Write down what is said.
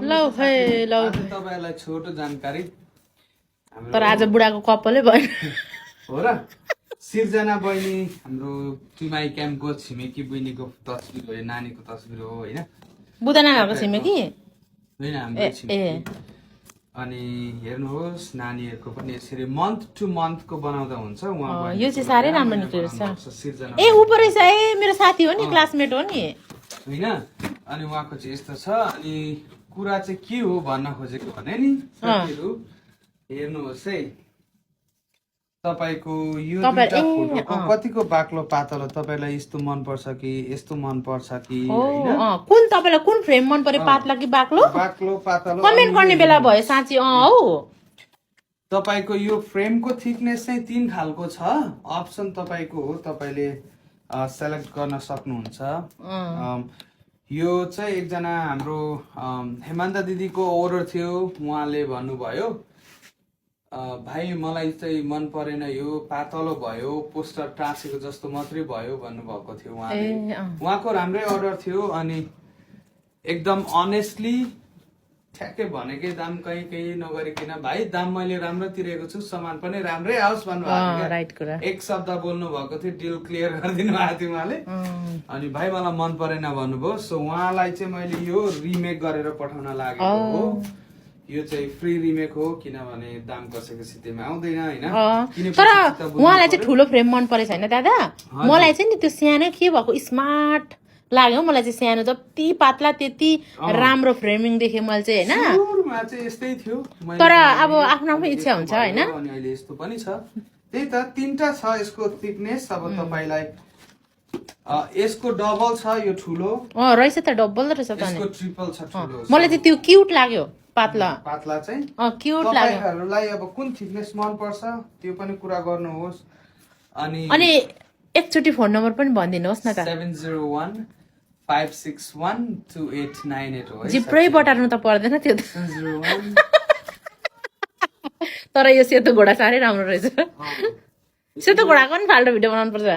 लौ खै लौ तपाईलाई छोटो जानकारी तर आज बुढाको कपालै भएन हो र सिर्जना बहिनी हाम्रो टिमाई क्याम्पको छिमेकी बहिनीको तस्बिर हो नानीको तस्बिर हो होइन बुधा नानीहरूको छिमेकी होइन हाम्रो छिमेकी अनि हेर्नुहोस् नानीहरूको पनि यसरी मन्थ टु मन्थको बनाउँदा हुन्छ उहाँ यो चाहिँ साह्रै राम्रो निक्लेको छ सिर्जना ए ऊ पो रहेछ ए मेरो साथी हो नि क्लासमेट हो नि होइन अनि उहाँको चाहिँ यस्तो छ अनि कुरा चाहिँ के हो भन्न खोजेको भने नि साथीहरू हेर्नुहोस् है तपाईको यो दुईटा फोटोको कतिको बाक्लो पातलो तपाईलाई यस्तो मन पर्छ कि यस्तो मन पर्छ कि हैन कुन तपाईलाई कुन फ्रेम मन पर्यो पातला कि बाक्लो बाक्लो पातलो कमेन्ट गर्ने बेला भयो साँच्ची हौ तपाईको यो फ्रेमको थिकनेस चाहिँ 3 खालको छ अप्सन तपाईको हो तपाईले सेलेक्ट गर्न सक्नुहुन्छ यो चाहिँ एकजना हाम्रो हेमन्त दिदीको अर्डर थियो उहाँले भन्नुभयो भाइ मलाई चाहिँ मन परेन यो पातलो भयो पोस्टर टाँसेको जस्तो मात्रै भयो भन्नुभएको थियो उहाँले उहाँको राम्रै अर्डर थियो अनि एकदम अनेस्टली ठ्याक्कै भनेकै दाम कहीँ नगरिकन भाइ दाम मैले राम्रो तिरेको छु सामान पनि राम्रै आओस् भन्नुभएको थियो एक शब्द बोल्नु भएको थियो डिल क्लियर गरिदिनु भएको थियो उहाँले अनि भाइ मलाई मन परेन भन्नुभयो सो उहाँलाई चाहिँ मैले यो रिमेक गरेर पठाउन लागेको हो यो चाहिँ फ्री रिमेक हो किनभने दाम कसैको सित्तैमा आउँदैन हैन तर उहाँलाई चाहिँ ठुलो फ्रेम मन परेछ हैन दादा मलाई चाहिँ नि त्यो सानो के भएको स्मार्ट लाग्यो मलाई चाहिँ सानो जति पातला त्यति राम्रो फ्रेमिङ देखे मैले चाहिँ हैन सुरुमा चाहिँ यस्तै थियो तर अब आफ्नो आफ्नो इच्छा हुन्छ हैन अनि अहिले यस्तो पनि छ त्यही त तीनटा छ यसको थिकनेस अब तपाईलाई यसको डबल छ यो ठुलो रहेछ त डबल रहेछ त यसको ट्रिपल छ ठुलो मलाई चाहिँ त्यो क्यूट लाग्यो पातला चाहिँ क्यूट लाग्यो तपाईहरुलाई अब कुन थिकनेस मन पर्छ त्यो पनि कुरा गर्नुहोस् अनि एकचोटी फोन नम्बर पनि भनिदिनुहोस् न त 701 561 2898 हो जिप्रै बटार्नु त पर्दैन त्यो त तर यो सेतो घोडा साह्रै राम्रो रहेछ सेतो घोडाको पनि फाल्टो भिडियो बनाउनु पर्छ